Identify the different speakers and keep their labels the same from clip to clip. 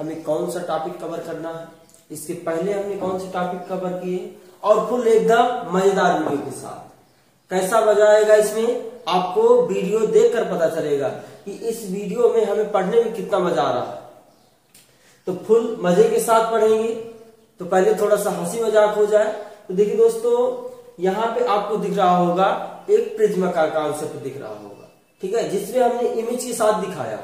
Speaker 1: हमें कौन सा टॉपिक कवर करना है, इसके पहले हमने कौन से टॉपिक कवर किए, और फुल एकदम मजेदार वीडियो के साथ। कैसा मजा आएगा इसमें, आपको वीडियो देखकर पता चलेगा कि इस वीडियो में हमें पढ़ने में कितना मजा आ रहा है। तो फुल मजे के साथ पढ़ेंगे। तो पहले थोड़ा सा हंसी मजाक हो जाए। तो देखिए दोस्तों, यहाँ पे आपको दिख रहा होगा एक प्रिज्म का कॉन्सेप्ट दिख रहा होगा, ठीक है, जिसमें हमने इमेज के साथ दिखाया।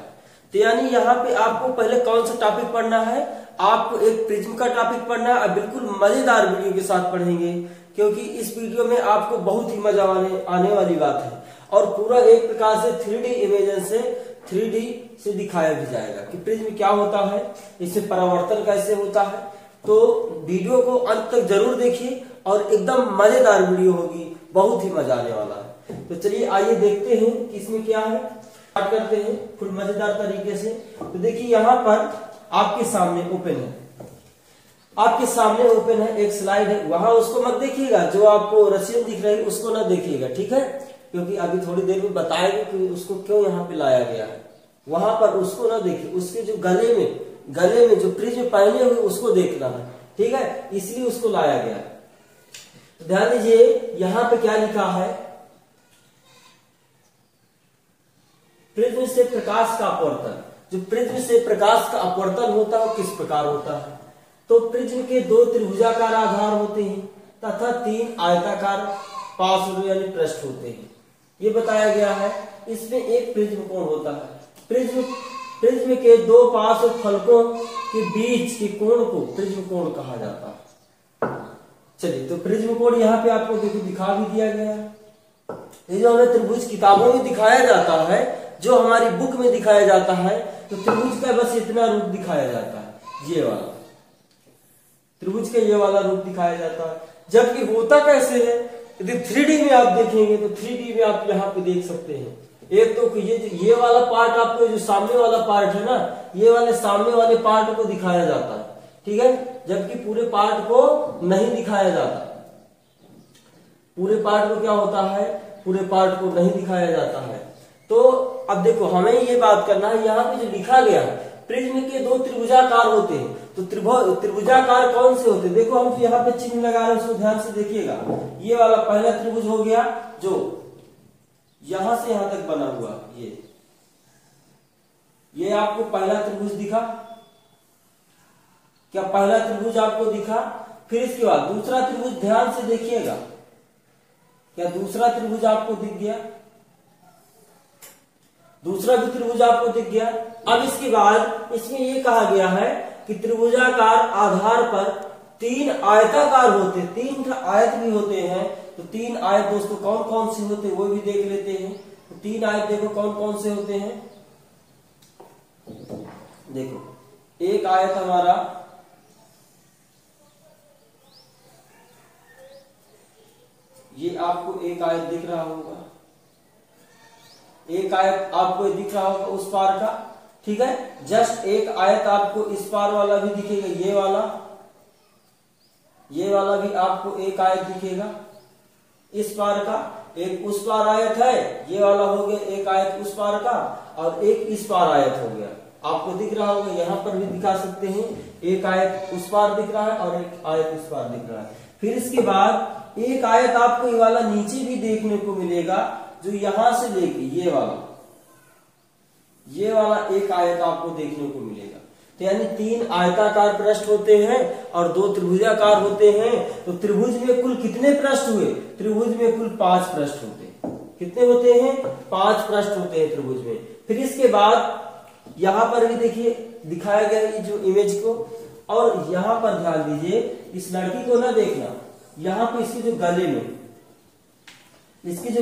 Speaker 1: तो यानी यहाँ पे आपको पहले कौन सा टॉपिक पढ़ना है, आपको एक प्रिज्म का टॉपिक पढ़ना है। और बिल्कुल मजेदार वीडियो के साथ पढ़ेंगे, क्योंकि इस वीडियो में आपको बहुत ही मजा आने वाली बात है। और पूरा एक प्रकार से 3D इमेज से 3D से दिखाया भी जाएगा कि प्रिज्म क्या होता है, इससे परावर्तन कैसे होता है। तो वीडियो को अंत तक जरूर देखिए और एकदम मजेदार वीडियो होगी, बहुत ही मजा आने वाला है। तो चलिए आइए देखते हैं कि इसमें क्या है। स्टार्ट करते हैं फुल मजेदार तरीके से। तो देखिए यहाँ पर आपके सामने ओपन है, आपके सामने ओपन है, एक स्लाइड है, वहां उसको मत देखिएगा, जो आपको रस्सी दिख रही है उसको ना देखिएगा, ठीक है, क्योंकि अभी थोड़ी देर में बताएंगे कि उसको क्यों यहाँ पे लाया गया है। वहां पर उसको ना देखिए, उसके जो गले में जो प्रिज्म पहने हुए उसको देखना है, ठीक है, इसलिए उसको लाया गया। ध्यान दीजिए यहाँ पे क्या लिखा है, प्रिज्म से प्रकाश का अपवर्तन। जो प्रिज्म से प्रकाश का अपवर्तन होता है किस प्रकार होता है। तो प्रिज्म के 2 त्रिभुजाकार आधार होते हैं तथा 3 आयताकार पार्श्व यानी पृष्ठ होते हैं, ये बताया गया है। इसमें एक प्रिज्म कोण होता है। प्रिज्म के 2 पार्श्व फलकों के बीच के कोण को प्रिज्म कोण कहा जाता है। चलिए, तो प्रिज्म कोण यहाँ पे आपको देखो दिखा भी दिया गया है। ये जो हमें त्रिभुज किताबों में दिखाया जाता है, जो हमारी बुक में दिखाया जाता है, तो त्रिभुज का बस इतना रूप दिखाया जाता है, ये वाला त्रिभुज का ये वाला रूप दिखाया जाता है। जबकि होता कैसे है, यदि 3D में आप देखेंगे तो 3D में आप यहाँ पे देख सकते हैं। एक तो ये वाला पार्ट, आपको जो सामने वाला पार्ट है ना, ये वाले सामने वाले पार्ट को दिखाया जाता है, ठीक है, जबकि पूरे पार्ट को नहीं दिखाया जाता। पूरे पार्ट को क्या होता है, पूरे पार्ट को नहीं दिखाया जाता है। तो अब देखो, हमें ये बात करना है, यहाँ पे जो लिखा गया है, प्रिज्म के 2 त्रिभुजाकार होते हैं। तो त्रिभुजाकार कौन से होते हैं, देखो हम तो यहाँ पे चिन्ह लगा रहे हैं, उसको ध्यान से देखिएगा। ये वाला पहला त्रिभुज हो गया, जो यहां से यहां तक बना हुआ, ये आपको पहला त्रिभुज दिखा क्या, पहला त्रिभुज आपको दिखा। फिर इसके बाद दूसरा त्रिभुज, ध्यान से देखिएगा, क्या दूसरा त्रिभुज आपको दिख गया, दूसरा भी त्रिभुज आपको दिख गया। अब इसके बाद इसमें ये कहा गया है कि त्रिभुजाकार आधार पर 3 आयताकार होते, 3 आयत भी होते हैं। तो 3 आयत दोस्तों कौन कौन से होते हैं वो भी देख लेते हैं। तो 3 आयत देखो कौन कौन से होते हैं। देखो, एक आयत हमारा ये आपको एक आयत दिख रहा होगा, एक आयत आपको दिख रहा होगा उस पार का, ठीक है। जस्ट एक आयत आपको इस पार वाला भी दिखेगा, ये वाला भी आपको एक आयत दिखेगा इस पार का। एक उस पार आयत है, ये वाला हो गया एक आयत उस पार का, और एक इस पार आयत हो गया, आपको दिख रहा होगा। यहाँ पर भी दिखा सकते हैं, एक आयत उस पार दिख रहा है और एक आयत इस पार दिख रहा है। फिर इसके बाद एक आयत आपको ये वाला नीचे भी देखने को मिलेगा, जो यहां से लेके ये वाला एक आयत आपको देखने को मिलेगा। तो यानी 3 आयताकार पृष्ठ होते हैं और 2 त्रिभुजाकार होते हैं। तो त्रिभुज में कुल कितने पृष्ठ हुए, त्रिभुज में कुल 5 पृष्ठ होते हैं। कितने होते हैं, 5 पृष्ठ होते हैं त्रिभुज में। फिर इसके बाद यहां पर भी देखिए दिखाया गया है जो इमेज को, और यहां पर ध्यान दीजिए, इस लड़की को ना देखना, यहाँ पे इसके जो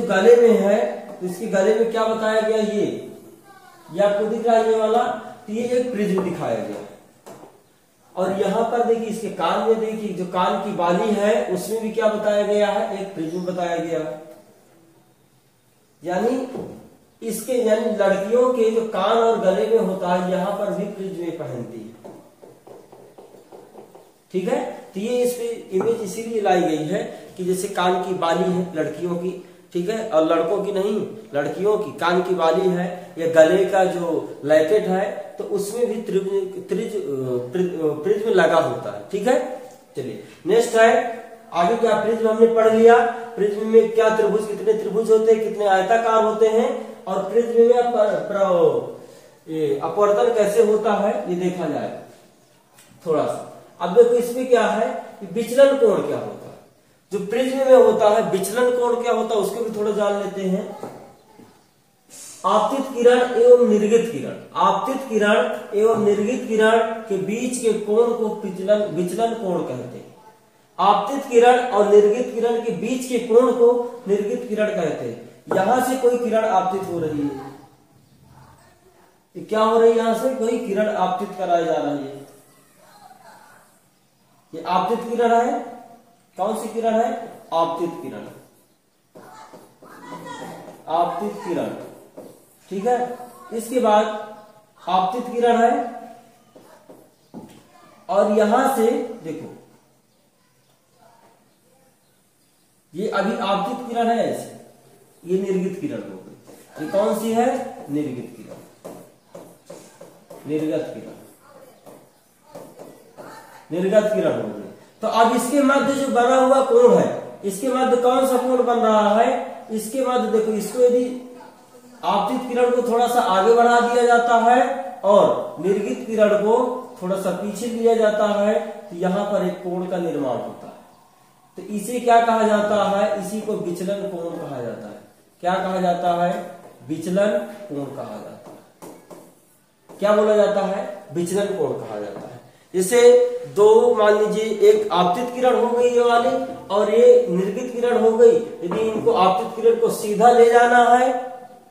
Speaker 1: गले में है, तो इसके गले में क्या बताया गया, ये आपको दिख रहा है ये वाला, तो ये एक प्रिज्म दिखाया गया। और यहाँ पर देखिए इसके कान में, देखिए जो कान की बाली है उसमें भी क्या बताया गया है, एक प्रिज्म बताया गया है। यानी लड़कियों के जो कान और गले में होता है, यहाँ पर भी प्रिज्म पहनती है, ठीक है। तो ये इस पे इमेज इसीलिए लाई गई है कि जैसे कान की बाली है लड़कियों की, ठीक है, और लड़कों की नहीं, लड़कियों की कान की बाली है, या गले का जो लैकेट है तो उसमें भी प्रिज्म लगा होता है। ठीक है, चलिए नेक्स्ट है आगे क्या, प्रिज्म हमने पढ़ लिया। प्रिज्म में क्या त्रिभुज, कितने त्रिभुज होते हैं, कितने आयताकार होते हैं, और प्रिज्म में अपवर्तन कैसे होता है ये देखा जाए थोड़ा सा। अब देखो इसमें क्या है कि विचलन कोण क्या होता है, जो प्रिज्म में होता है विचलन कोण क्या होता है उसको भी थोड़ा जान लेते हैं। आपतित किरण एवं निर्गित किरण, आपतित किरण एवं निर्गित किरण के बीच के कोण को विचलन कोण कहते हैं। आपतित किरण और निर्गित किरण के बीच के कोण को निर्गित किरण कहते हैं। यहां से कोई किरण आपतित हो रही है, क्या हो रही है, यहां से कोई किरण आपतित कराई जा रही है, ये आपतित किरण है। कौन सी किरण है, आपतित किरण, आपतित किरण। ठीक है, इसके बाद आपतित किरण है, और यहां से देखो ये अभी आपतित किरण है ऐसे, ये निर्गित किरण हो गई। ये कौन सी है, निर्गित किरण, निर्गत किरण, निर्गत किरण हो गई। तो अब इसके मध्य जो बना हुआ कोण है, इसके मध्य कौन सा कोण बन रहा है, इसके मध्य देखो, इसको यदि आपतित किरण को थोड़ा सा आगे बढ़ा दिया जाता है और निर्गित किरण को थोड़ा सा पीछे लिया जाता है, तो यहां पर एक कोण का निर्माण होता है। तो इसे क्या कहा जाता है, इसी को विचलन कोण कहा जाता है। क्या कहा जाता है, विचलन कोण कहा जाता है। क्या बोला जाता है, विचलन कोण कहा जाता है। जैसे दो मान लीजिए, एक आपतित किरण हो गई ये वाली, और ये निर्गित किरण हो गई। यदि इनको आपतित किरण को सीधा ले जाना है,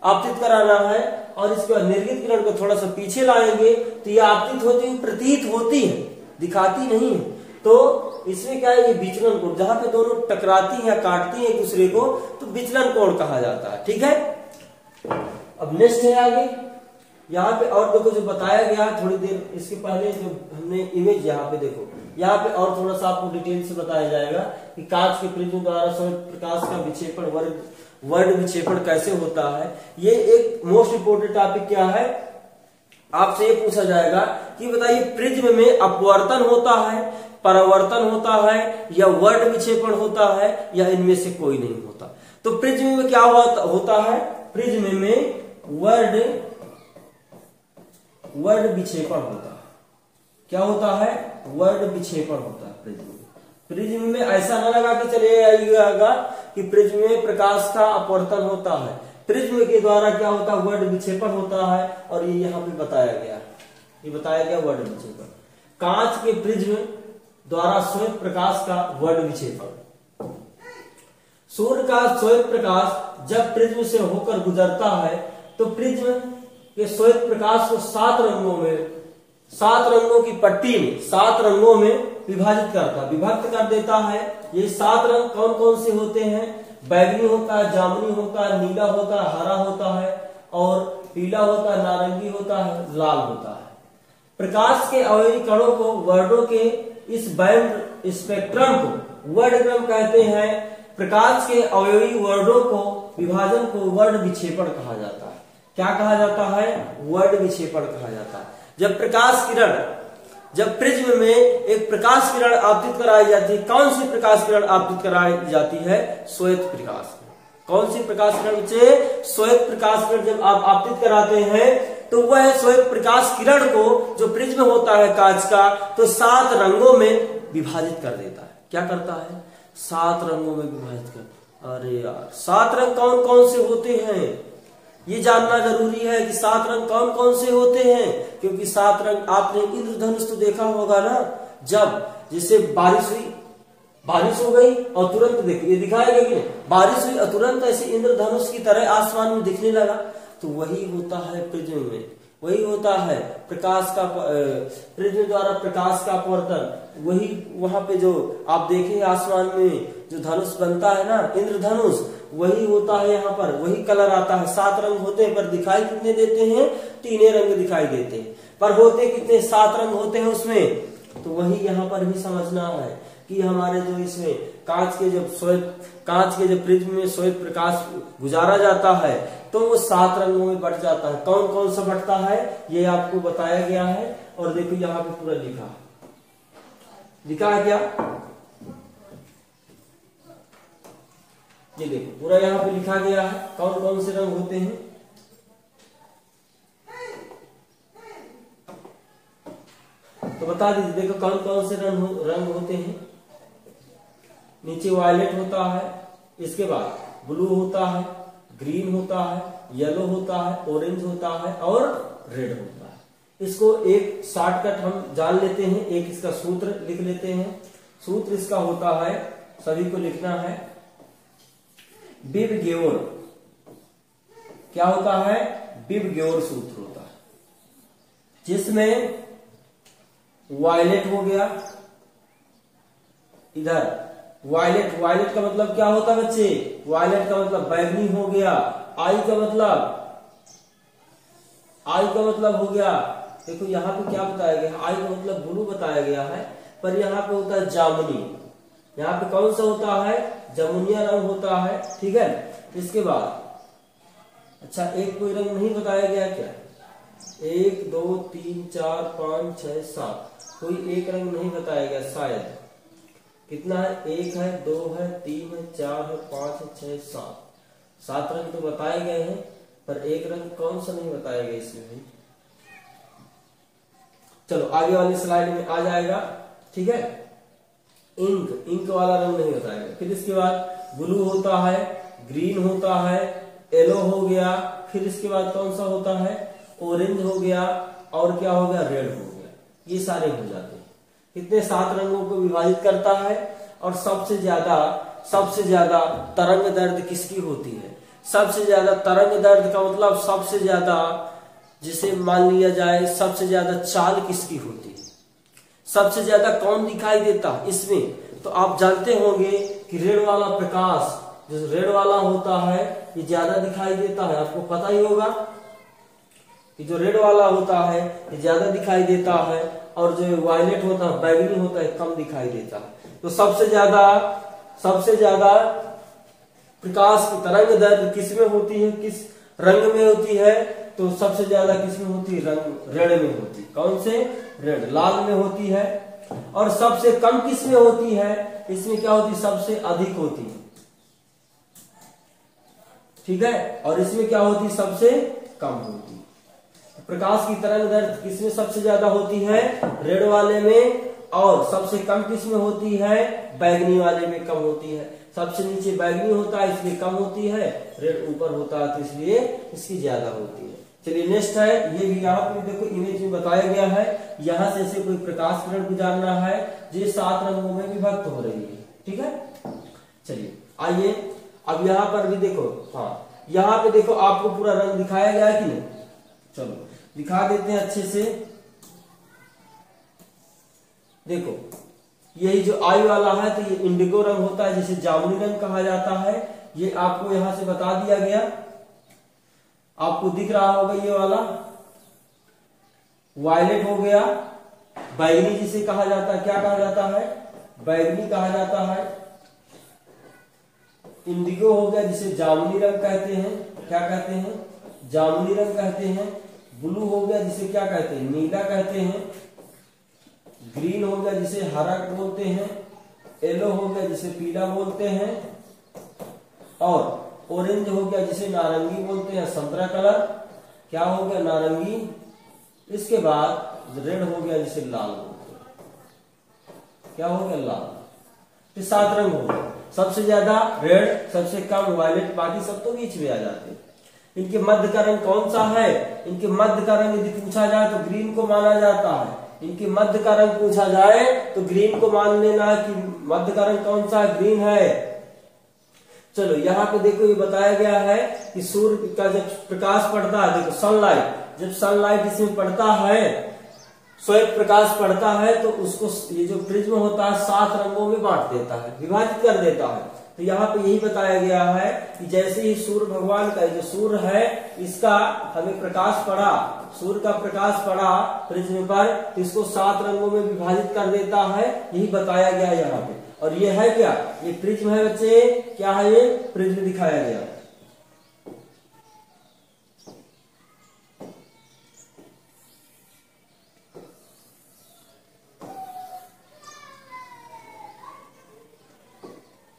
Speaker 1: आपतित कराना है, और इसके बाद निर्गित किरण को थोड़ा सा पीछे लाएंगे, तो ये आपतित होती हुई प्रतीत होती है, दिखाती नहीं है। तो इसमें क्या है, ये विचलन कोण, जहां पे दोनों टकराती हैं या काटती हैं एक दूसरे को, तो विचलन कोण कहा जाता है। ठीक है, अब नेक्स्ट है आगे, यहाँ पे और देखो जो बताया गया थोड़ी देर इसके पहले, जो हमने इमेज यहाँ पे देखो, यहाँ पे और थोड़ा सा आपको डिटेल से बताया जाएगा कि कांच के प्रिज्म द्वारा स्वयं प्रकाश का विक्षेपण, वर्ड विक्षेपण कैसे होता है। ये एक मोस्ट इंपोर्टेंट टॉपिक क्या है, आपसे ये पूछा जाएगा कि बताइए प्रिज्म में अपवर्तन होता है, परावर्तन होता है, या वर्ड विक्षेपण होता है, या इनमें से कोई नहीं होता। तो प्रिज्म में क्या होता है, प्रिज्म में वर्ड विक्षेपण होता है। क्या होता है, वर्ड विक्षेपण होता है प्रिज्म में। प्रिज्म में ऐसा न लगा के चले आइएगा कि प्रिज्म में प्रकाश का अपवर्तन होता है। प्रिज्म के द्वारा क्या होता है, वर्ड विक्षेपण होता है, और ये यहाँ पे बताया गया, ये बताया गया वर्ड विक्षेपण। कांच के प्रिज्म द्वारा श्वेत प्रकाश का वर्ड विक्षेपण। सूर्य का श्वेत प्रकाश जब प्रिज्म से होकर गुजरता है, तो प्रिज्म के श्वेत प्रकाश को 7 रंगों में, 7 रंगों की पट्टी में, 7 रंगों में विभाजित करता, विभक्त कर देता है। ये 7 रंग कौन कौन से होते हैं, बैगनी होता है, जामुनी होता है, नीला होता है, हरा होता है, और पीला होता है, नारंगी होता है, लाल होता है। प्रकाश के अवयवी कणों को वर्डों के इस बैंड स्पेक्ट्रम को वर्डक्रम कहते हैं। प्रकाश के अवयवी वर्डों को विभाजन को वर्ड विक्षेपण कहा जाता है। क्या कहा जाता है, वर्ड विक्षेपण कहा जाता है। जब प्रकाश किरण, जब प्रिज्म में एक प्रकाश किरण आपतित कराई जाती है, कौन सी प्रकाश किरण आपतित कराई जाती है, श्वेत प्रकाश। कौन सी प्रकाश किरण से, श्वेत प्रकाश किरण जब आप आपतित कराते हैं, तो वह श्वेत प्रकाश किरण को, जो प्रिज्म होता है कांच का, तो 7 रंगों में विभाजित कर देता है। क्या करता है, 7 रंगों में विभाजित कर। अरे यार, 7 रंग कौन कौन से होते हैं, ये जानना जरूरी है कि 7 रंग कौन कौन से होते हैं। क्योंकि 7 रंग, आपने इंद्रधनुष तो देखा होगा ना, जब जैसे बारिश हुई, बारिश हो गई और तुरंत देखिए दिखाएगा कि बारिश हुई और तुरंत ऐसे इंद्रधनुष की तरह आसमान में दिखने लगा, तो वही होता है प्रिज्म में, वही होता है प्रकाश का, प्रिज्म द्वारा प्रकाश का अपवर्तन। वही वहां पे जो आप देखें आसमान में जो धनुष बनता है ना, इंद्रधनुष, वही होता है। यहाँ पर वही कलर आता है। 7 रंग होते हैं, पर दिखाई कितने देते हैं, 3 रंग दिखाई देते हैं, पर होते कितने, 7 रंग होते हैं उसमें। तो वही यहाँ पर भी समझना है कि हमारे जो इसमें कांच के जब प्रिज्म में श्वेत प्रकाश गुजारा जाता है तो वो 7 रंगों में बट जाता है। कौन कौन सा बटता है ये आपको बताया गया है। और देखो यहाँ पे पूरा लिखा है क्या, ये देखो पूरा यहाँ पे लिखा गया है कौन कौन से रंग होते हैं। तो बता दीजिए, देखो कौन कौन से रंग होते हैं। नीचे वायलेट होता है, इसके बाद ब्लू होता है, ग्रीन होता है, येलो होता है, ऑरेंज होता है और रेड होता है। इसको एक शॉर्टकट हम जान लेते हैं, एक इसका सूत्र लिख लेते हैं। सूत्र इसका होता है, सभी को लिखना है, बिब गेओर। क्या होता है? बिब गेओर सूत्र होता है, जिसमें वायलेट हो गया, इधर वायलेट का मतलब क्या होता है बच्चे? वायलेट का मतलब बैगनी हो गया। आई का मतलब हो गया, देखो यहाँ पे क्या बताया गया है, आई का मतलब ब्लू बताया गया है, पर यहाँ पे होता है जामुनी। यहाँ पे कौन सा होता है? जमुनिया रंग होता है, ठीक है। इसके बाद अच्छा एक कोई रंग नहीं बताया गया क्या? 1 2 3 4 5 6 7 कोई एक रंग नहीं बताया गया शायद। कितना है? 1 है, 2 है, 3 है, 4 है, 5 है, 6 7। 7 रंग तो बताए गए हैं, पर एक रंग कौन सा नहीं बताया गया इसमें भी। चलो आगे वाली स्लाइड में आ जाएगा, ठीक है। इंक वाला रंग नहीं बताया गया। फिर इसके बाद ब्लू होता है, ग्रीन होता है, येलो हो गया, फिर इसके बाद कौन सा होता है? ऑरेंज हो गया, और क्या हो गया? रेड हो गया। ये सारे हो जाते हैं। कितने? 7 रंगों को विभाजित करता है। और सबसे ज्यादा तरंग दर्द किसकी होती है? सबसे ज्यादा तरंग दर्द का मतलब सबसे ज्यादा, जिसे मान लिया जाए सबसे ज्यादा चाल किसकी होती है? सबसे ज्यादा कौन दिखाई देता है इसमें? तो आप जानते होंगे कि रेड वाला प्रकाश, जो रेड वाला होता है ये ज्यादा दिखाई देता है। आपको पता ही होगा कि जो रेड वाला होता है ये ज्यादा दिखाई देता है, और जो वायलेट होता है, बैगनी होता है, कम दिखाई देता है। तो सबसे ज्यादा प्रकाश की तरंग दैर्घ्य किसमें होती है, किस रंग में होती है? तो सबसे ज्यादा किसमें होती है? रंग रेड में होती है। कौन से? रेड, लाल में होती है। और सबसे कम किसमें होती है? इसमें क्या होती है? सबसे अधिक होती है, ठीक है। और इसमें क्या होती है? सबसे कम होती है। प्रकाश की तरंग दैर्घ्य किसमें सबसे ज्यादा होती है? रेड वाले में। और सबसे कम किसमें होती है? बैगनी वाले में कम होती है। सबसे नीचे बैगनी होता है इसलिए कम होती है, रेड ऊपर होता है तो इसलिए इसकी ज्यादा होती है। चलिए नेक्स्ट है, ये भी यहाँ पे देखो इमेज में बताया गया है। यहाँ से ऐसे कोई प्रकाश किरण गुजारना है, जो 7 रंगों में विभक्त हो रही है, ठीक है। चलिए आइए अब यहाँ पर भी देखो, हाँ यहाँ पे देखो आपको पूरा रंग दिखाया गया है कि नहीं? चलो दिखा देते हैं अच्छे से। देखो यही जो आई वाला है तो ये इंडिगो रंग होता है, जिसे जामुनी रंग कहा जाता है। ये आपको यहां से बता दिया गया, आपको दिख रहा होगा ये वाला। वायलेट हो गया, बैगनी जिसे कहा जाता है, क्या कहा जाता है? बैगनी कहा जाता है। इंडिगो हो गया जिसे जामुनी रंग कहते हैं, क्या कहते हैं? जामुनी रंग कहते हैं। ब्लू हो गया जिसे क्या कहते हैं? नीला कहते हैं। ग्रीन हो गया जिसे हरा बोलते हैं। येलो हो गया जिसे पीला बोलते हैं। और ऑरेंज हो गया जिसे नारंगी बोलते हैं, संतरा कलर। क्या हो गया? नारंगी। इसके बाद रेड हो गया जिसे लाल बोलते हैं। क्या हो गया? लाल। तो 7 रंग हो गए। सबसे ज्यादा रेड, सबसे कम वायलेट, बाकी सब तो बीच में आ जाते हैं। इनके मध्य का रंग कौन सा है? इनके मध्य का रंग यदि पूछा जाए तो ग्रीन को माना जाता है। इनके मध्य का रंग पूछा जाए तो ग्रीन को मान लेना है कि मध्य का रंग कौन सा है? ग्रीन है। चलो यहाँ पे देखो ये बताया गया है कि सूर्य का जब प्रकाश पड़ता है, देखो सनलाइट, जब सनलाइट इसमें पड़ता है, श्वेत प्रकाश पड़ता है, तो उसको ये जो प्रिज्म होता है 7 रंगों में बांट देता है, विभाजित कर देता है। तो यहाँ पे यही बताया गया है कि जैसे ही सूर्य भगवान का जो सूर्य है इसका हमें प्रकाश पड़ा, सूर्य का प्रकाश पड़ा प्रिज्म पर, तो इसको 7 रंगों में विभाजित कर देता है, यही बताया गया यहाँ पे। और ये है क्या, ये प्रिज्म है बच्चे, क्या है ये प्रिज्म दिखाया गया।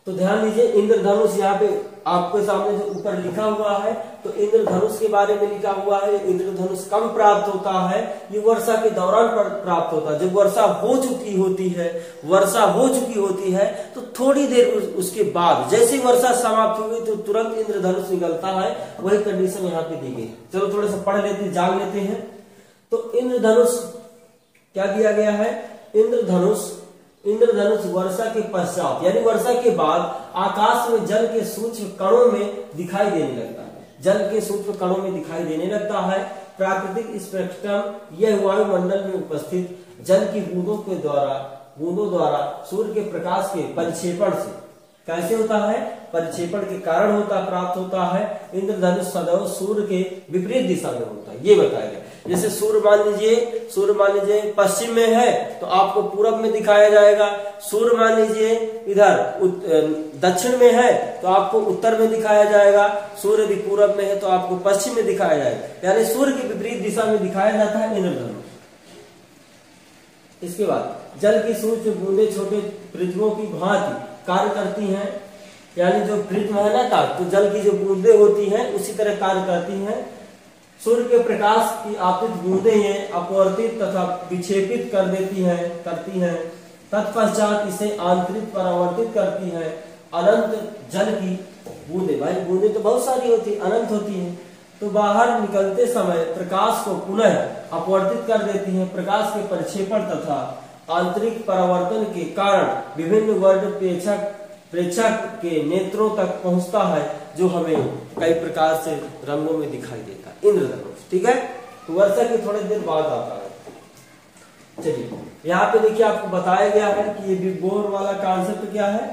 Speaker 1: तो ध्यान दीजिए इंद्रधनुष, यहाँ पे आपके सामने जो ऊपर लिखा हुआ है तो इंद्रधनुष के बारे में लिखा हुआ है। इंद्रधनुष कब प्राप्त होता है, ये वर्षा के दौरान प्राप्त होता है। जब वर्षा हो चुकी होती है, वर्षा हो चुकी होती है तो थोड़ी देर उसके बाद जैसे वर्षा समाप्त हो गई तो तुरंत इंद्रधनुष निकलता है। वही कंडीशन यहाँ पे दी गई। चलो थोड़ा सा पढ़ लेते, जान लेते हैं। तो इंद्रधनुष क्या दिया गया है, इंद्रधनुष वर्षा के पश्चात यानी वर्षा के बाद आकाश में जल के सूक्ष्म कणों में दिखाई देने लगता है, जल के सूक्ष्म कणों में दिखाई देने लगता है। प्राकृतिक स्पेक्ट्रम यह वायुमंडल में उपस्थित जल की बूंदों द्वारा सूर्य के प्रकाश के परिक्षेपण से कैसे होता है, परिक्षेपण के कारण होता प्राप्त होता है। इंद्रधनुष सदैव सूर्य के विपरीत दिशा में होता है, ये बताया गया। जैसे सूर्य मान लीजिए पश्चिम में है तो आपको पूरब में दिखाया जाएगा। सूर्य मान लीजिए इधर दक्षिण में है तो आपको उत्तर में दिखाया जाएगा। सूर्य यदि पूरब में है तो आपको पश्चिम में दिखाया जाएगा, यानी सूर्य की विपरीत दिशा में दिखाया जाता है इंद्रधनुष। इसके बाद जल की सूक्ष्म बूंदे छोटे प्रिज्मों की भांति कार्य करती हैं, यानी जो प्रिज्म है ना तो जल की जो बूंदे होती हैं उसी तरह कार्य करती हैं। सूर्य के प्रकाश की आपतित बूंदे ये अपवर्तित तथा विक्षेपित करती हैं। तत्पश्चात इसे आंतरिक परावर्तित करती हैं। अनंत जल की बूंदे, भाई बूंदे तो बहुत सारी होती है, अनंत होती हैं, तो बाहर निकलते समय प्रकाश को पुनः अपवर्तित कर देती हैं। प्रकाश के परिक्षेपण तथा आंतरिक परावर्तन के कारण विभिन्न वर्ण प्रेक्षक के नेत्रों तक पहुंचता है, जो हमें कई प्रकार से रंगों में दिखाई देता है इंद्रधनुष। ठीक है, तो वर्षा के थोड़ी देर बाद आता है। चलिए यहाँ पे देखिए आपको बताया गया है कि ये बिग बोर वाला कॉन्सेप्ट क्या है,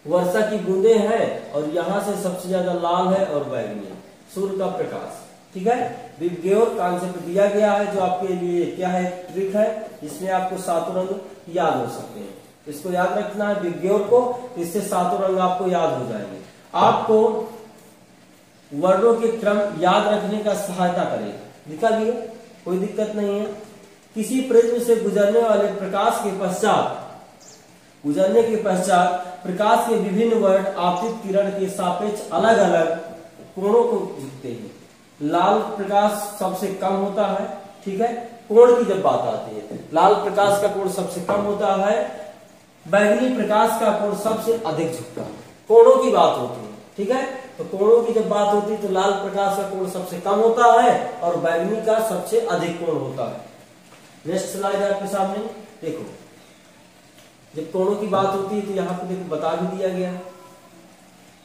Speaker 1: वर्षा की बूंदे हैं और यहाँ से सबसे ज्यादा लाल है और बैगनी है सूर्य का प्रकाश। ठीक है, विबग्योर कॉन्सेप्ट दिया गया है जो आपके लिए क्या है, ट्रिक है, इसमें आपको 7 रंग याद हो सकते हैं। इसको याद रखना है विबग्योर को, इससे 7 रंग आपको याद हो जाएंगे। आपको वर्णों के क्रम याद रखने का सहायता करेगा, दिखा दिए, कोई दिक्कत नहीं है। किसी प्रिज्म से गुजरने वाले प्रकाश के पश्चात प्रकाश के विभिन्न वर्ण आपतित किरण के सापेक्ष अलग अलग कोणों को झुकते हैं। लाल प्रकाश सबसे कम होता है। ठीक है, कोण की जब बात आती है, लाल प्रकाश का कोण सबसे कम होता है, बैगनी प्रकाश का कोण सबसे अधिक झुकता है। कोणों की बात होती है। ठीक है, तो कोणों की जब बात होती है तो लाल प्रकाश का कोण सबसे कम होता है और बैगनी का सबसे अधिक कोण होता है। नेक्स्ट स्लाइड आपके सामने देखो, जब कोणों की बात होती है तो यहाँ पे देखो बता भी दिया गया है,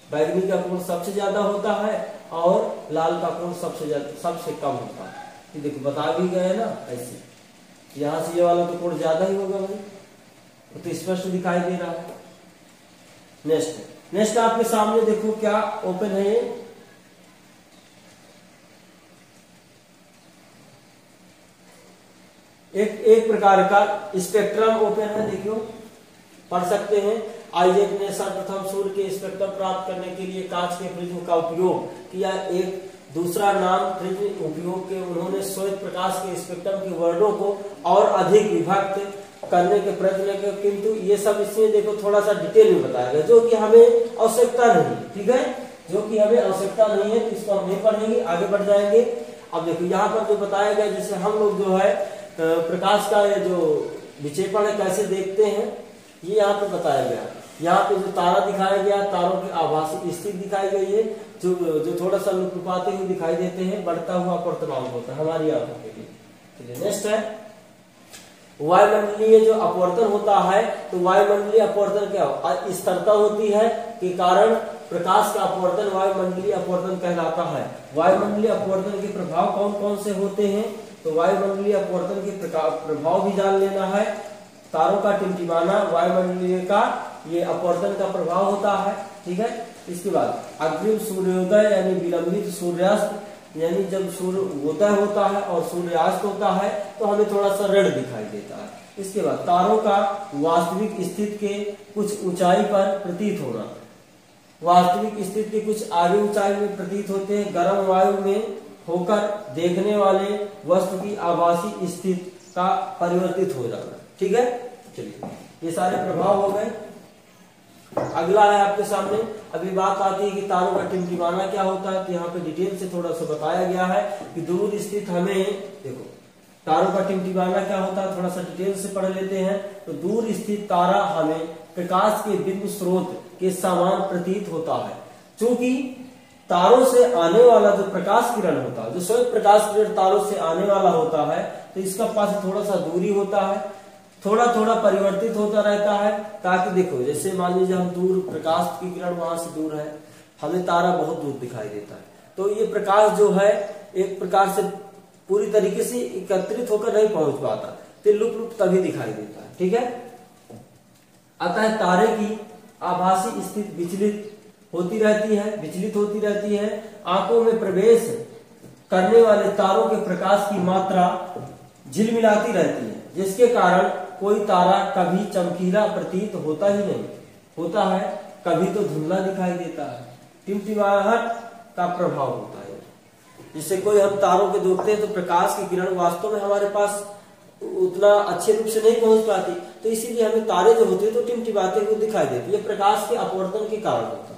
Speaker 1: बैगनी का कोण सबसे ज्यादा होता है और लाल का कोण सबसे कम होता है। ये देखो बता भी गए ना, ऐसे यहाँ से ये वाला तो कोण ज्यादा ही होगा भाई, तो स्पष्ट दिखाई दे रहा है। नेक्स्ट आपके सामने देखो क्या ओपन है, एक प्रकार का स्पेक्ट्रम ओपन है, देखियो पढ़ सकते हैं। आइजैक ने सर्वप्रथम सूर्य के स्पेक्ट्रम प्राप्त करने के लिए कांच के प्रिज्म का उपयोग किया। एक दूसरा नाम प्रिज्म उपयोग के उन्होंने श्वेत प्रकाश के स्पेक्ट्रम के वर्णों को और अधिक विभक्त करने के प्रयत्न किए, किंतु ये सब इसमें देखो थोड़ा सा डिटेल में बताया गया, जो कि हमें आवश्यकता नहीं। ठीक है, जो कि हमें आवश्यकता नहीं है, इसको हम नहीं पढ़ेंगे, आगे बढ़ जाएंगे। अब देखो यहाँ पर जो बताया गया, जैसे हम लोग जो है प्रकाश का जो विक्षेपण है कैसे देखते हैं, ये यहाँ पे बताया गया। यहाँ पे जो तारा दिखाया गया, तारों की आभासी स्थिति दिखाई गई है, जो थोड़ा सा लुप्त हुए दिखाई देते हैं, बढ़ता हुआ अपर्तनांक होता है हमारी आंखों के लिए। चलिए नेक्स्ट है वायुमंडलीय जो अपवर्तन होता है, तो वायुमंडलीय अपवर्तन क्या हो, स्थिरता होती है के कारण प्रकाश का अपवर्तन वायुमंडलीय अपवर्तन कहलाता है। वायुमंडलीय अपवर्तन के प्रभाव कौन कौन से होते हैं, तो वायुमंडलीय अपवर्तन के प्रभाव भी जान लेना है। तारों का टिमटिमाना वायुमंडलीय का ये अपवर्तन का प्रभाव होता है। ठीक है, इसके बाद अग्रिम सूर्योदय यानी विलंबित सूर्यास्त, यानी जब सूर्योदय होता है और सूर्यास्त होता है तो हमें थोड़ा सा ऋण दिखाई देता है। इसके बाद तारों का वास्तविक स्थिति के कुछ ऊंचाई पर प्रतीत होना, वास्तविक स्थिति के कुछ आगे ऊंचाई में प्रतीत होते हैं, गर्म वायु में होकर देखने वाले वस्तु की आभासी स्थिति का परिवर्तित हो जाना। ठीक है, चलिए ये सारे प्रभाव हो गए। अगला है आपके सामने, अभी बात आती है कि तारों का टिमटिमाना क्या होता है। तो यहाँ पे डिटेल से थोड़ा सा बताया गया है कि दूर स्थित हमें, देखो तारों का टिमटिमाना क्या होता है, थोड़ा सा डिटेल से पढ़ लेते हैं। तो दूर स्थित तारा हमें प्रकाश के बिंदु स्रोत के समान प्रतीत होता है। चूंकि तारों से आने वाला जो प्रकाश किरण होता है, जो स्वयं प्रकाश किरण तारों से आने वाला होता है, तो इसका पास थोड़ा सा दूरी होता है, थोड़ा थोड़ा परिवर्तित होता रहता है। ताकि देखो जैसे मान लीजिए हम दूर, प्रकाश की किरण वहां से दूर है, हमें तारा बहुत दूर दिखाई देता है, तो ये प्रकाश जो है एक प्रकार से पूरी तरीके से एकत्रित होकर नहीं पहुंच पाता, तो लुप्त तभी दिखाई देता है। ठीक है, अतः तारे की आभासी स्थिति विचलित होती रहती है। आंखों में प्रवेश करने वाले तारों के प्रकाश की मात्रा झिलमिलाती रहती है, जिसके कारण कोई तारा कभी चमकीला प्रतीत होता ही नहीं होता है, कभी तो धुंधला दिखाई देता है। टिमटिमाहट का प्रभाव होता है, जिससे कोई हम तारों के देखते हैं तो प्रकाश की किरण वास्तव में हमारे पास उतना अच्छे रूप से नहीं पहुंच पाती, तो इसीलिए हमें तारे जो होते हैं तो टिमटिमाते हुए दिखाई देते, ये प्रकाश के अपवर्तन के कारण होता है।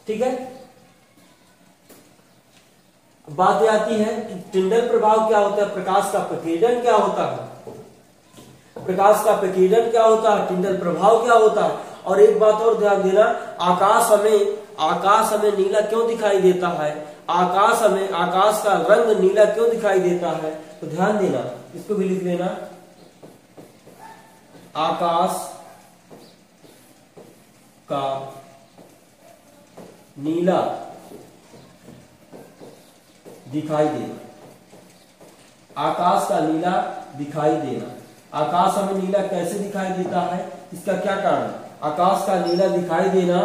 Speaker 1: ठीक है, बात आती है कि टिंडल प्रभाव क्या होता है, प्रकाश का प्रकीर्णन क्या होता है, प्रकाश का प्रकीर्णन क्या होता है, टिंडल प्रभाव क्या होता है। और एक बात और ध्यान देना, आकाश हमें नीला क्यों दिखाई देता है, आकाश का रंग नीला क्यों दिखाई देता है, तो ध्यान देना, इसको भी लिख लेना। आकाश का नीला दिखाई देना, आकाश का नीला दिखाई देना। आकाश हमें नीला कैसे दिखाई देता है, इसका क्या कारण, आकाश का नीला दिखाई देना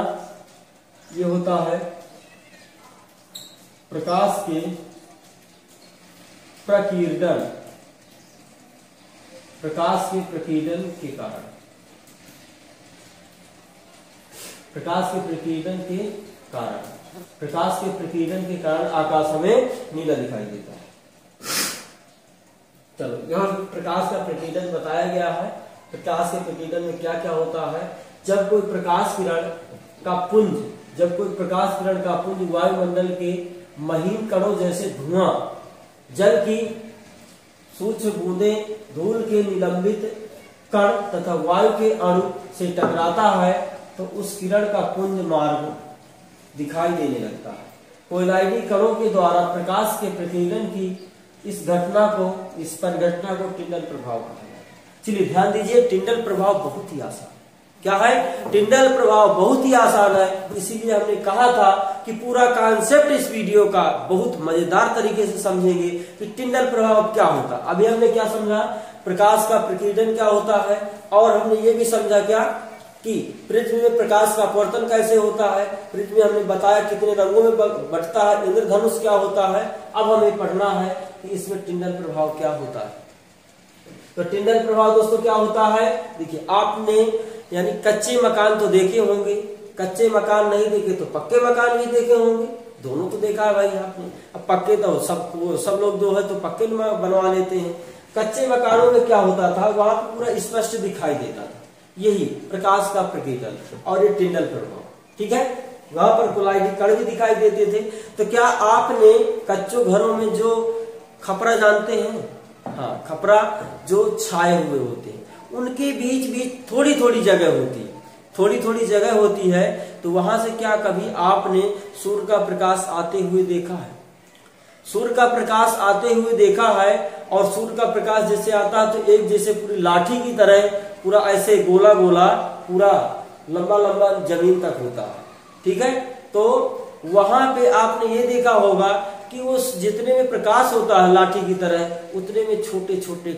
Speaker 1: ये होता है प्रकाश के प्रकीर्णन, प्रकाश के प्रकीर्णन के कारण, प्रकाश के प्रकीर्णन के कारण, प्रकाश के प्रकीर्णन के कारण आकाश हमें नीला दिखाई देता है। चलो यहाँ प्रकाश का प्रकीर्णन बताया गया है। प्रकाश के प्रकीर्णन में क्या क्या होता है, जब कोई प्रकाश किरण का पुंज वायुमंडल के महीन कणों जैसे धुआं, जल की सूक्ष्म बूंदें, धूल के निलंबित कण तथा वायु के अणु से टकराता है, तो उस किरण का पुंज मार्ग दिखाई देने लगता है। कोयलाइडी कणों के द्वारा प्रकाश के प्रकीर्णन की इस परिघटना को टिंडल प्रभाव कहा जाता है। चलिए ध्यान दीजिए, टिंडल प्रभाव बहुत ही आसान, क्या है, टिंडल प्रभाव बहुत ही आसान है। इसीलिए हमने कहा था कि पूरा कॉन्सेप्ट इस वीडियो का बहुत मजेदार तरीके से समझेंगे कि टिंडल प्रभाव क्या होता है। अभी हमने क्या समझा, प्रकाश का प्रकीर्णन क्या होता है, और हमने ये भी समझा क्या कि पृथ्वी में प्रकाश का अपवर्तन कैसे होता है। पृथ्वी हमने बताया कितने रंगों में बंटता है, इंद्रधनुष क्या होता है। अब हमें पढ़ना है कि इसमें टिंडल प्रभाव क्या होता है। तो टिंडल प्रभाव दोस्तों क्या होता है, देखिए आपने यानी कच्चे मकान तो देखे होंगे, कच्चे मकान नहीं देखे तो पक्के मकान भी देखे होंगे, दोनों तो देखा है भाई आपने। अब पक्के तो सब लोग जो है तो पक्के बनवा लेते हैं। कच्चे मकानों में क्या होता था, वहां पूरा स्पष्ट दिखाई देता था, यही प्रकाश का प्रकीर्णन और ये टिंडल प्रभाव। ठीक है, वहां पर कोलाइडी कण भी दिखाई देते थे। तो क्या आपने कच्चों घरों में जो खपरा जानते हैं, हाँ खपरा जो छाए हुए होते हैं, उनके बीच बीच थोड़ी थोड़ी जगह होती है, तो वहां से क्या कभी आपने सूर्य का प्रकाश आते हुए देखा है, सूर्य का प्रकाश आते हुए देखा है। और सूर्य का प्रकाश जैसे आता है तो एक जैसे पूरी लाठी की तरह पूरा ऐसे गोला गोला पूरा लंबा लंबा जमीन तक होता है। ठीक है, तो वहां पे आपने ये देखा होगा कि उस जितने में प्रकाश होता है लाठी की तरह, उतने में छोटे छोटे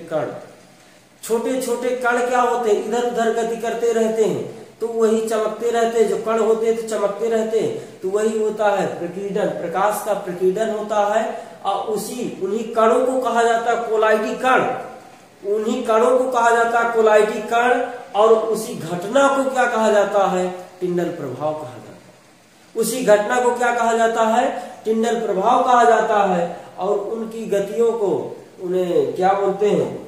Speaker 1: कण क्या होते हैं, इधर उधर गति करते रहते हैं। तो वही चमकते रहते, जो कण होते हैं तो चमकते रहते, तो वही होता है प्रकीर्णन, प्रकाश का प्रकीर्णन होता है। और उन्हीं कणों को कहा जाता है कोलाइडी कण, उन्हीं कणों को कहा जाता है कोलाइडी कण। और उसी घटना को क्या कहा जाता है, टिंडल प्रभाव कहा जाता है। उसी घटना को क्या कहा जाता है, टिंडल प्रभाव कहा जाता है। और उनकी गतियों को उन्हें क्या बोलते हैं,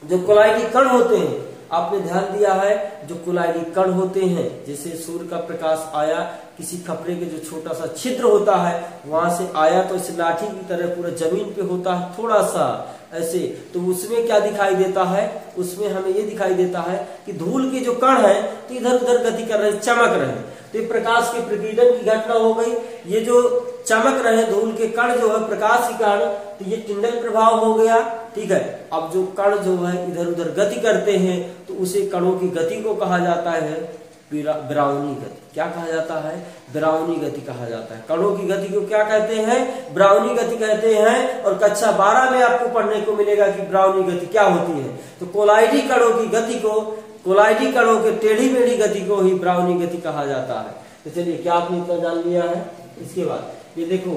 Speaker 1: जो कोलाइडी कण होते हैं, आपने ध्यान दिया है, जो कोलाइडी कण होते हैं, जैसे सूर्य का प्रकाश आया, किसी कपड़े के जो छोटा सा छिद्र होता है वहां से आया, तो इस लाठी की तरह पूरा जमीन पे होता है थोड़ा सा ऐसे, तो उसमें क्या दिखाई देता है, उसमें हमें ये दिखाई देता है कि धूल के जो कण है तो इधर उधर गति कर रहे, चमक रहे, तो ये प्रकाश के प्रकीर्णन की घटना हो गई। ये जो चमक रहे धूल के कण जो है प्रकाश के कारण, तो ये टिंडल प्रभाव हो गया, ठीक है। अब जो कण जो है इधर उधर गति करते हैं, तो उसे कणों की गति को कहा जाता है ब्राउनी गति। क्या कहा जाता है, ब्राउनी गति कहा जाता है। कणों की गति को क्या कहते हैं, ब्राउनी गति कहते हैं। और कक्षा 12 में आपको पढ़ने को मिलेगा कि ब्राउनी गति क्या होती है। तो कोलाइडी कणों की गति को, कोलाइडी कणों के टेढ़ी मेढ़ी गति को ही ब्राउनी गति कहा जाता है। तो चलिए, क्या आपने इतना जान लिया है। इसके बाद ये देखो,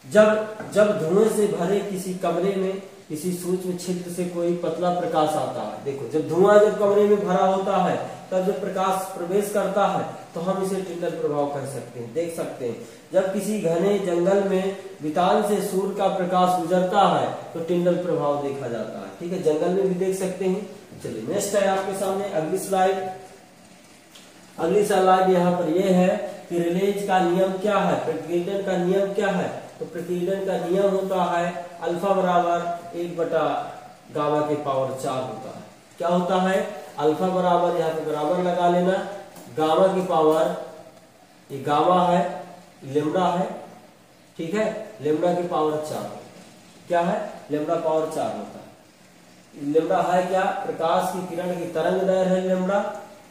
Speaker 1: जब धुएं से भरे किसी कमरे में किसी सूक्ष्म छिद्र से कोई पतला प्रकाश आता है, देखो जब धुआं जब कमरे में भरा होता है तब जब प्रकाश प्रवेश करता है तो हम इसे टिंडल प्रभाव कह सकते हैं, देख सकते हैं। जब किसी घने जंगल में वितान से सूर्य का प्रकाश गुजरता है तो टिंडल प्रभाव देखा जाता है, ठीक है, जंगल में भी देख सकते हैं। चलिए नेक्स्ट है आपके सामने अगली स्लाइड। अगली स्लाइड यहाँ पर यह है कि रिलेज का नियम क्या है, प्रकीर्णन का नियम क्या है। तो प्रकीर्णन का नियम होता है अल्फा बराबर 1/गामा के पावर 4 होता है। क्या होता है, अल्फा बराबर, यहाँ पे बराबर लगा लेना, गामा की पावर, ये गामा है, लेमडा है, ठीक है, लेमडा की पावर 4, क्या है, लेमडा पावर 4 होता है। लेमडा है क्या, प्रकाश की किरण की तरंग दैर्घ्य है लेमडा,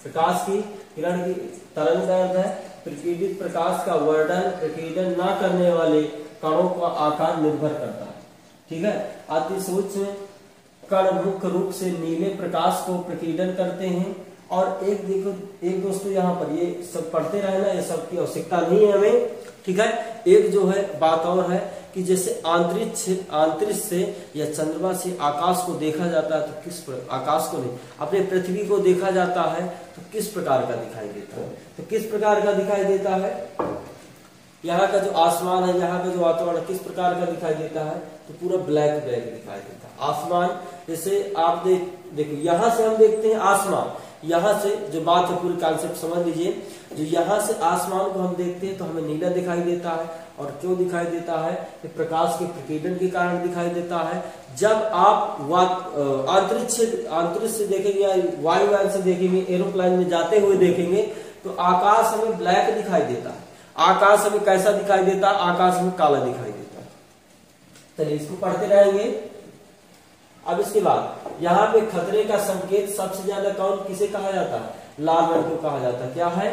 Speaker 1: प्रकाश की किरण की तरंग दैर्घ्य है। प्रकीर्णित प्रकाश का वर्णन प्रकीर्णन न करने वाले कणों का आकार निर्भर करता है, ठीक है। अति सूक्ष्म कण मुख्य रूप से नीले प्रकाश को प्रकीर्णन करते हैं। और एक देखो, एक दोस्तों यहाँ पर ये सब पढ़ते रहना, ये सब की आवश्यकता नहीं है हमें, ठीक है। एक जो है बात और है कि जैसे अंतरिक्ष से या चंद्रमा से आकाश को देखा जाता है तो आकाश को नहीं, अपने पृथ्वी को देखा जाता है तो किस प्रकार का दिखाई देता है, तो किस प्रकार का दिखाई देता है, यहाँ का जो आसमान है, यहाँ का जो वातावरण किस प्रकार का दिखाई देता है, तो पूरा ब्लैक ब्लैक दिखाई देता है। आसमान जैसे आप देखो, यहाँ से हम देखते हैं आसमान, यहाँ से जो बात है पूरी कॉन्सेप्ट समझ लीजिए, जो यहाँ से आसमान को हम देखते हैं तो हमें नीला दिखाई देता है। और क्यों दिखाई देता है, कि प्रकाश के प्रकीर्णन के कारण दिखाई देता है। जब आप अंतरिक्ष से देखेंगे या वायुयान से देखेंगे, एरोप्लेन में जाते हुए देखेंगे तो आकाश हमें ब्लैक दिखाई देता है। आकाश हमें कैसा दिखाई देता है, आकाश में काला दिखाई देता है। चलिए इसको पढ़ते रहेंगे। अब इसके बाद यहाँ पे खतरे का संकेत सबसे ज्यादा कौन किसे कहा जाता है, लाल रंग को कहा जाता है। क्या है,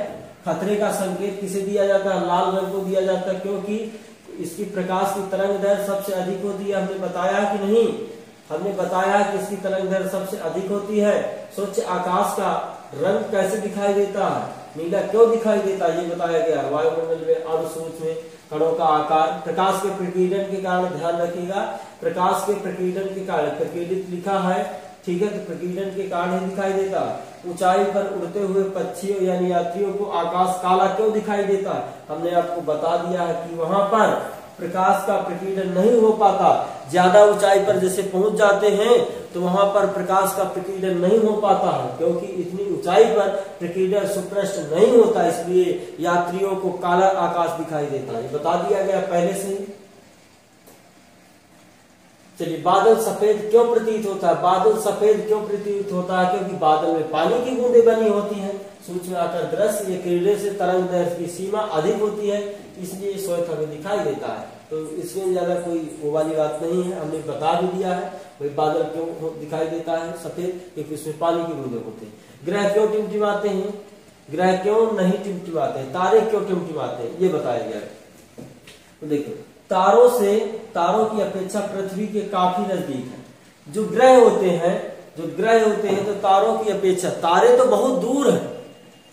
Speaker 1: खतरे का संकेत किसे दिया जाता है, लाल रंग को दिया जाता है, क्योंकि इसकी प्रकाश की तरंग दैर्घ्य सबसे अधिक होती है। हमने बताया कि नहीं, हमने बताया कि इसकी तरंग दैर्घ्य सबसे अधिक होती है। स्वच्छ आकाश का रंग कैसे दिखाई देता है, नीला क्यों दिखाई देता है, ये बताया गया। वायुमंडल में अणुसूक्ष्म कणों का आकार प्रकाश के प्रकीर्णन के कारण, ध्यान रखिएगा, प्रकाश के प्रकीर्णन के कारण, प्रकीर्णित लिखा है, ठीक है, तो प्रकीर्णन के कारण ही दिखाई देता है। ऊंचाई पर उड़ते हुए पक्षियों यानी यात्रियों को आकाश काला क्यों दिखाई देता है, हमने आपको बता दिया है कि वहां पर प्रकाश का प्रकीर्णन नहीं हो पाता। ज्यादा ऊंचाई पर जैसे पहुंच जाते हैं तो वहां पर प्रकाश का प्रकीर्णन नहीं हो पाता है, क्योंकि इतनी ऊंचाई पर प्रकीर्णन सुस्पष्ट नहीं होता, इसलिए यात्रियों को काला आकाश दिखाई देता है, बता दिया गया पहले से ही। चलिए, बादल सफेद क्यों प्रतीत होता है, बादल सफेद क्यों प्रतीत होता है, क्योंकि बादल में पानी की बूंदें बनी होती हैं। सूक्ष्म आकार दृश्य, ये किरणें से तरंग दैर्घ्य की सीमा अधिक होती है, इसलिए श्वेत हमें दिखाई देता है। तो इसमें ज्यादा कोई वो वाली बात नहीं है, हमने बता भी दिया है भाई बादल क्यों दिखाई देता है सफेद, क्योंकि उसमें पानी की बूंदें होती है। ग्रह क्यों टिमटिमाते हैं, ग्रह क्यों नहीं टिमटिमाते हैं, तारे क्यों टिमटिमाते हैं, ये बताया गया है। तो देखो, तारों की अपेक्षा पृथ्वी के काफी नजदीक है जो ग्रह होते हैं, जो ग्रह होते हैं तो तारों की अपेक्षा तारे तो बहुत दूर है,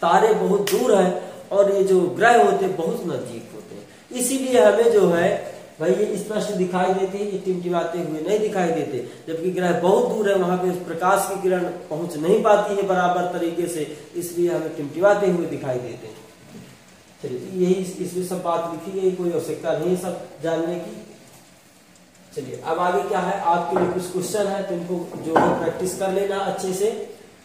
Speaker 1: तारे बहुत दूर है और ये जो ग्रह होते हैं बहुत नजदीक होते हैं। इसीलिए हमें जो है भाई ये स्पष्ट दिखाई देते हैं, ये टिमटिमाते हुए नहीं दिखाई देते। जबकि ग्रह बहुत दूर है, वहां पे प्रकाश की किरण पहुंच नहीं पाती है बराबर तरीके से, इसलिए हमें टिमटिमाते हुए दिखाई देते हैं। चलिए यही इसमें सब बात लिखी गई, कोई आवश्यकता नहीं सब जानने की। चलिए अब आगे क्या है, आपके लिए कुछ क्वेश्चन है तो इनको जो है प्रैक्टिस कर लेना अच्छे से।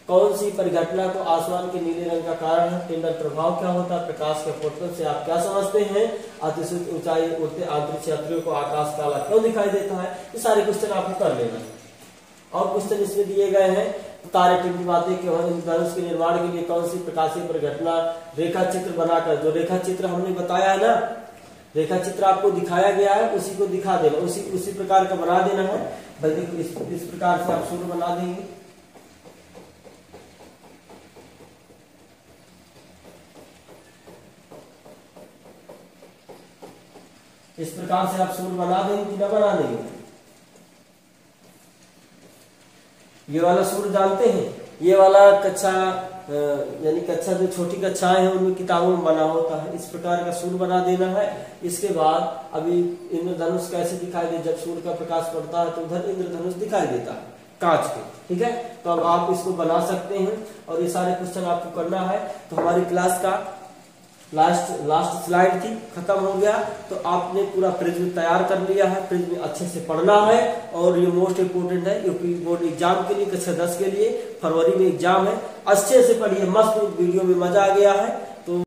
Speaker 1: कौन सी परिघटना को आसमान के नीले रंग का कारण है? टिंडल प्रभाव क्या होता है? प्रकाश के फोटोन से आप क्या समझते हैं? अतिशय ऊंचाई उड़ते अंतरिक्ष यात्रियों को आकाश काला क्यों दिखाई देता है? ये सारे क्वेश्चन आपको कर लेना है। और क्वेश्चन इसमें दिए गए हैं, तारे टिमटिमाते क्यों हैं? इंद्रधनुष के निर्माण के लिए कौन सी प्रकाशीय परिघटना? रेखा चित्र बनाकर, जो रेखा चित्र हमने बताया है ना, रेखा चित्र आपको दिखाया गया है, उसी को दिखा देना, उसी प्रकार का बना देना है। भाई देखो इस प्रकार से आप सूर्य बना देंगे। इस प्रकार से आप सूर्य बना देंगे कि ना बना देंगे? ये वाला सूर्य जानते हैं, ये वाला कक्षा यानी कक्षा जो छोटी कक्षाएं हैं उनमें किताबों में बना होता है, इस प्रकार का सूर्य बना देना है। इसके बाद अभी इंद्रधनुष कैसे दिखाई दे, जब सूर्य का प्रकाश पड़ता है तो उधर इंद्रधनुष दिखाई देता है कांच के, ठीक है। तो अब आप इसको बना सकते हैं और ये सारे क्वेश्चन आपको करना है। तो हमारी क्लास का लास्ट स्लाइड थी, खत्म हो गया। तो आपने पूरा प्रिज्म तैयार कर लिया है, प्रिज्म अच्छे से पढ़ना है और ये मोस्ट इंपोर्टेंट है यूपी बोर्ड एग्जाम के लिए, कक्षा 10 के लिए फरवरी में एग्जाम है। अच्छे से पढ़िए, मस्त वीडियो में मजा आ गया है।